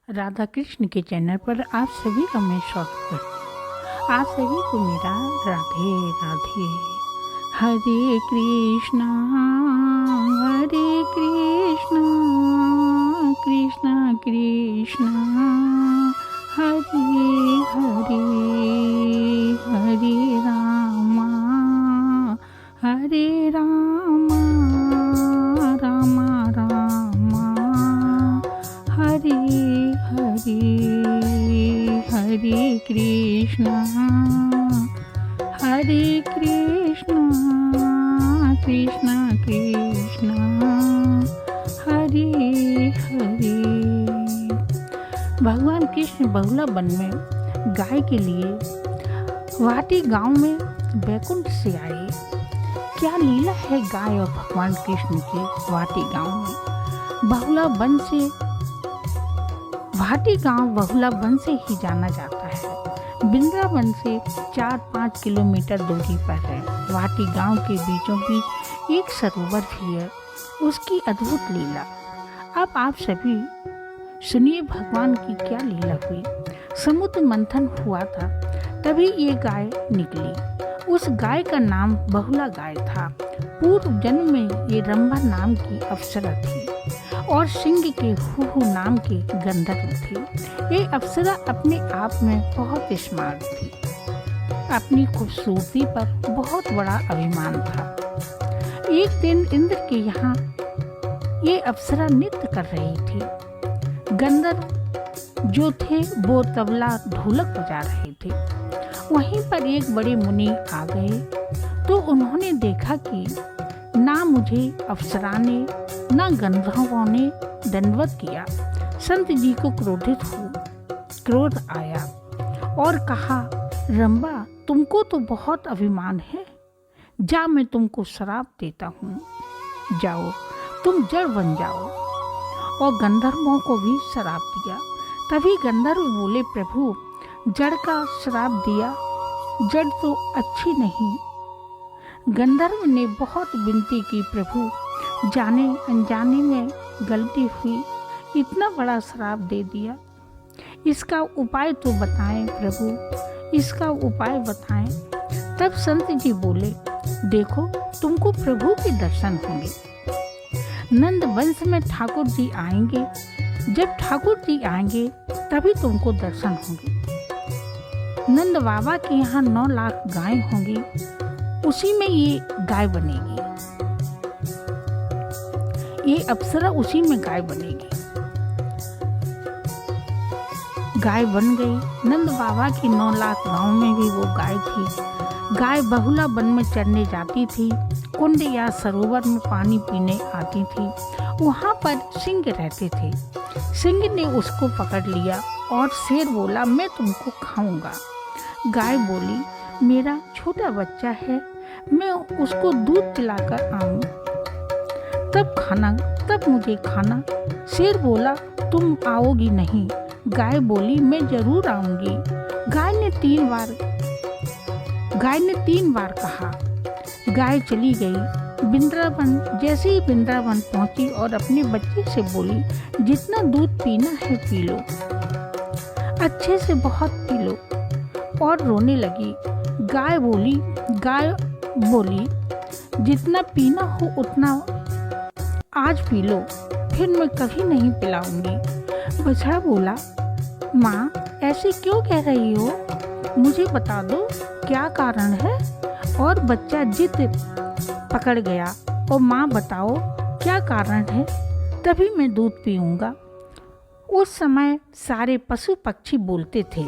राधा कृष्ण के चैनल पर आप सभी का मैं स्वागत करती हूँ। आप सभी को मेरा राधे राधे। हरे कृष्णा कृष्णा कृष्णा हरे हरे, हरे रामा रामा रामा हरे हरे, हरे कृष्णा कृष्णा कृष्णा हरे हरे। भगवान कृष्ण बहुला वन में गाय के लिए वाटी गांव में बैकुंठ से आए। क्या लीला है गाय और भगवान कृष्ण के वाटी गांव में। बहुला वन से भाटी गांव बहुला वन से ही जाना जाता है। वृंदावन से 4-5 किलोमीटर दूरी पर है। वाटी गांव के बीचों बीच एक सरोवर भी है, उसकी अद्भुत लीला। अब आप सभी सुनिए भगवान की क्या लीला हुई। समुद्र मंथन हुआ था, तभी ये गाय निकली। उस गाय का नाम बहुला गाय था। पूर्व जन्म में ये रंभा नाम की अप्सरा थी और सिंह के हु नाम के गंधर्व थे। ये अप्सरा अपने आप में बहुत स्मार्ट थी। अपनी खूबसूरती पर बहुत बड़ा अभिमान था। एक दिन इंद्र के यहाँ ये अप्सरा नृत्य कर रही थी। गंधर्व जो थे वो तबला ढोलक बजा रहे थे। वहीं पर एक बड़े मुनि आ गए तो उन्होंने देखा कि ना मुझे अप्सरा ने ना गंधर्वों ने दंडवत किया। संत जी को क्रोध आया और कहा, रंभा तुमको तो बहुत अभिमान है, जा मैं तुमको श्राप देता हूँ, जाओ तुम जड़ बन जाओ। और गंधर्वों को भी श्राप दिया। तभी गंधर्व बोले, प्रभु जड़ का श्राप दिया, जड़ तो अच्छी नहीं। गंधर्व ने बहुत विनती की, प्रभु जाने अनजाने में गलती हुई, इतना बड़ा श्राप दे दिया, इसका उपाय तो बताएं प्रभु, इसका उपाय बताएं। तब संत जी बोले, देखो तुमको प्रभु के दर्शन होंगे। नंद वंश में ठाकुर जी आएंगे, जब ठाकुर जी आएंगे तभी तुमको दर्शन होंगे। नंद बाबा के यहाँ 9 लाख गाय होंगी, उसी में ये गाय बनेगी, ये अप्सरा उसी में गाय बनेगी। गाय बन गई। नंद बाबा की 9 लाख गांव में भी वो गाय थी। गाय बहुला वन में चरने जाती थी, कुंड या सरोवर में पानी पीने आती थी। वहाँ पर सिंह रहते थे। सिंह ने उसको पकड़ लिया और शेर बोला, मैं तुमको खाऊंगा। गाय बोली, मेरा छोटा बच्चा है, मैं उसको दूध पिलाकर आऊं, तब मुझे खाना। शेर बोला, तुम आओगी नहीं। गाय बोली, मैं जरूर आऊंगी। गाय ने 3 बार कहा। गाय चली गई। वृंदावन जैसे ही वृंदावन पहुंची और अपने बच्चे से बोली, जितना दूध पीना है पी लो, अच्छे से बहुत पी लो। और रोने लगी। गाय बोली जितना पीना हो उतना आज पी लो, फिर मैं कभी नहीं पिलाऊंगी। बछड़ा बोला, माँ ऐसे क्यों कह रही हो, मुझे बता दो क्या कारण है। और बच्चा जिद पकड़ गया, और माँ बताओ क्या कारण है, तभी मैं दूध पीऊँगा। उस समय सारे पशु पक्षी बोलते थे।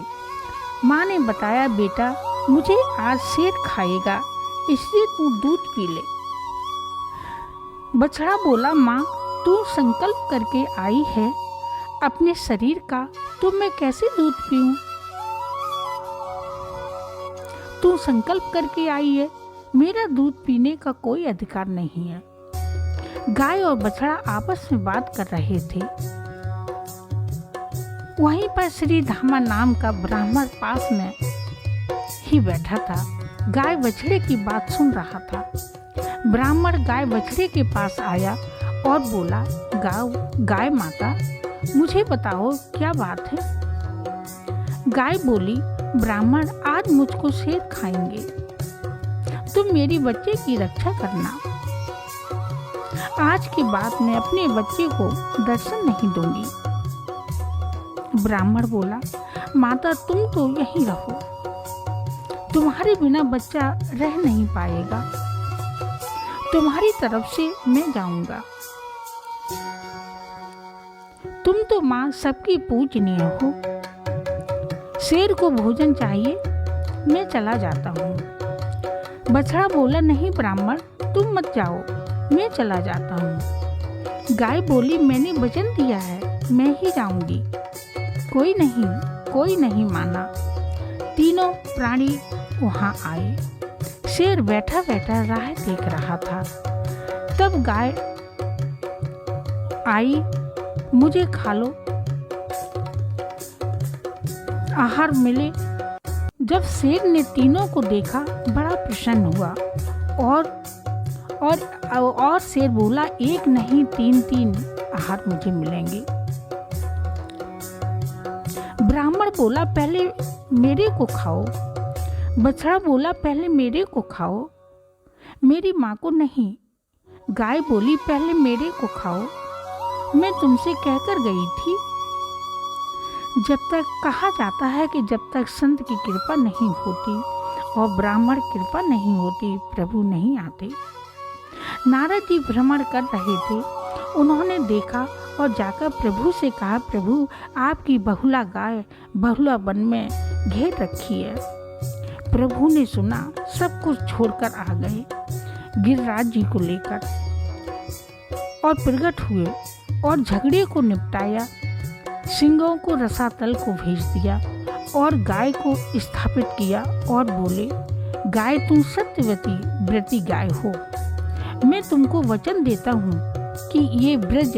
माँ ने बताया, बेटा मुझे आज शेर खाएगा, इसलिए तू दूध पी ले। बछड़ा बोला, माँ तू संकल्प करके आई है अपने शरीर का, तो मैं कैसे दूध पीऊं। तू संकल्प करके आई है, मेरा दूध पीने का कोई अधिकार नहीं है। गाय और बछड़ा आपस में बात कर रहे थे। वहीं पर श्री धामा नाम का ब्राह्मण पास में ही बैठा था। गाय बछड़े की बात सुन रहा था। ब्राह्मण गाय बछड़े के पास आया और बोला, गाय माता मुझे बताओ क्या बात है। गाय बोली, ब्राह्मण आज मुझको शेर खाएंगे, तुम मेरी बच्चे की रक्षा करना। आज के बाद मैं अपने बच्चे को दर्शन नहीं दूंगी। ब्राह्मण बोला, माता तुम तो यहीं रहो, तुम्हारे बिना बच्चा रह नहीं पाएगा, तुम्हारी तरफ से मैं जाऊंगा। तुम तो माँ सबकी पूजनीय हो, शेर को भोजन चाहिए, मैं चला जाता हूँ। बछड़ा बोला, नहीं ब्राह्मण तुम मत जाओ, मैं चला जाता हूँ। गाय बोली, मैंने वचन दिया है, मैं ही जाऊंगी। कोई नहीं माना। तीनों प्राणी वहाँ आए। शेर बैठा बैठा राह देख रहा था। तब गाय आई, मुझे खा लो, आहार मिले। जब शेर ने तीनों को देखा बड़ा प्रसन्न हुआ और शेर बोला, एक नहीं तीन आहार मुझे मिलेंगे। ब्राह्मण बोला, पहले मेरे को खाओ। बछड़ा बोला, पहले मेरे को खाओ, मेरी माँ को नहीं। गाय बोली, पहले मेरे को खाओ, मैं तुमसे कहकर गई थी। जब तक कहा जाता है कि जब तक संत की कृपा नहीं होती और ब्राह्मण कृपा नहीं होती, प्रभु नहीं आते। नारद जी भ्रमण कर रहे थे, उन्होंने देखा और जाकर प्रभु से कहा, प्रभु आपकी बहुला गाय बहुला वन में घेर रखी है। प्रभु ने सुना, सब कुछ छोड़कर आ गए गिरिराज जी को लेकर और प्रकट हुए और झगड़े को निपटाया। सिंहों को रसातल को भेज दिया और गाय को स्थापित किया और बोले, गाय तुम सत्यवती व्रती गाय हो, मैं तुमको वचन देता हूँ कि ये ब्रज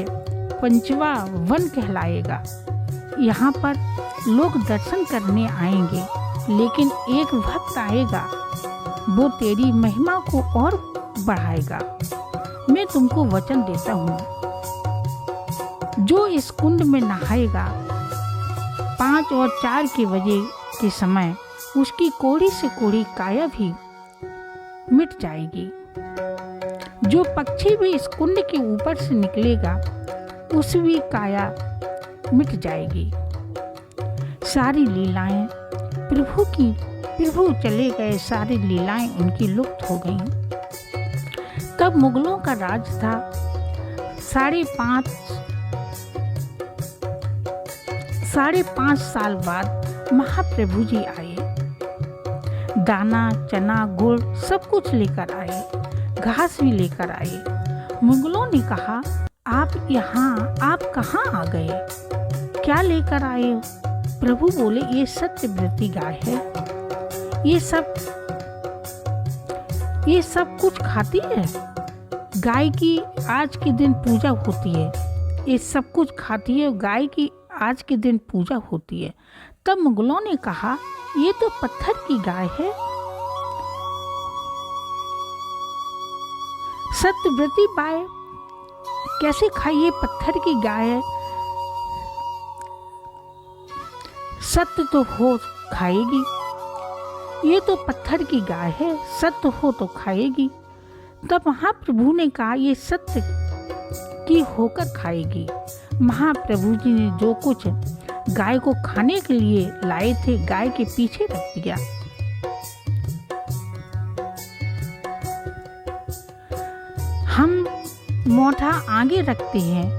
पंचवा वन कहलाएगा। यहाँ पर लोग दर्शन करने आएंगे, लेकिन एक भक्त आएगा, वो तेरी महिमा को और बढ़ाएगा। मैं तुमको वचन देता हूँ, जो इस कुंड में नहाएगा 5 और 4 के बजे के समय, उसकी कोड़ी से कोड़ी काया भी मिट जाएगी। जो पक्षी भी इस कुंड के ऊपर से निकलेगा, उसकी काया मिट जाएगी। सारी लीलाएं प्रभु चले गए, सारी लीलाएं उनकी लुप्त हो गईं। तब मुगलों का राज था। 5.5 साल बाद महाप्रभु जी आए। दाना चना गुड़ सब कुछ लेकर आए, घास भी लेकर आए। मुगलों ने कहा, आप कहाँ आ गए, क्या लेकर आए हो? प्रभु बोले, ये सत्यव्रती गाय है, ये सब कुछ खाती है। गाय की आज के दिन पूजा होती है, ये सब कुछ खाती है, गाय की आज के दिन पूजा होती है। तब मुगलों ने कहा, ये तो पत्थर की गाय है। सत्यव्रती गाय कैसे खाइए, पत्थर की गाय है। सत्य तो हो खाएगी, ये तो पत्थर की गाय है, सत्य हो तो खाएगी। तब महाप्रभु ने कहा, ये सत्य की होकर खाएगी। महाप्रभु जी ने जो कुछ गाय को खाने के लिए लाए थे, गाय के पीछे रख दिया। हम मोटा आगे रखते हैं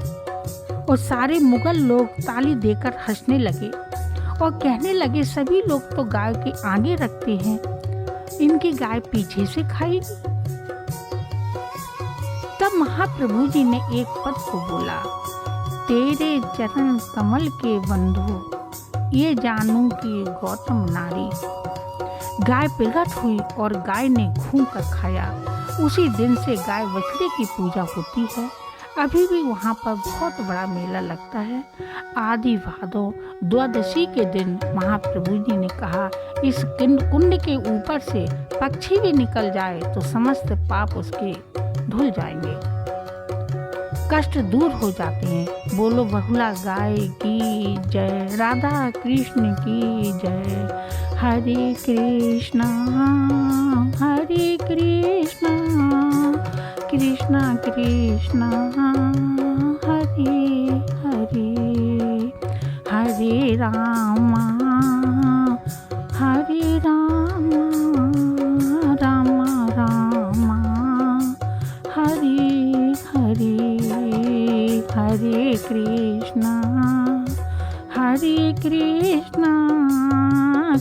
और सारे मुगल लोग ताली देकर हंसने लगे और कहने लगे, सभी लोग तो गाय के आगे रखते हैं, इनकी गाय पीछे से खाएगी। तब महाप्रभु जी ने एक पद को बोला, तेरे चरण कमल के बंधु, ये जानू कि गौतम नारी। गाय प्रकट हुई और गाय ने घूम कर खाया। उसी दिन से गाय बछड़े की पूजा होती है। अभी भी वहाँ पर बहुत बड़ा मेला लगता है। आदि भादो द्वादशी के दिन महाप्रभु जी ने कहा, इस कुंड के ऊपर से पक्षी भी निकल जाए तो समस्त पाप उसके धुल जाएंगे। कष्ट दूर हो जाते हैं। बोलो बहुला गाय की जय, राधा कृष्ण की जय। हरे कृष्णा कृष्णा कृष्णा हरे हरे, हरे रामा रामा रामा हरे हरे, हरे कृष्णा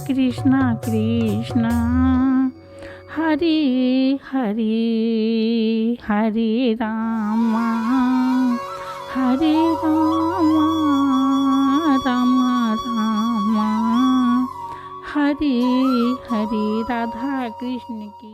कृष्णा कृष्णा हरे हरे, हरे रामा रामा रामा हरे हरे। राधा कृष्ण की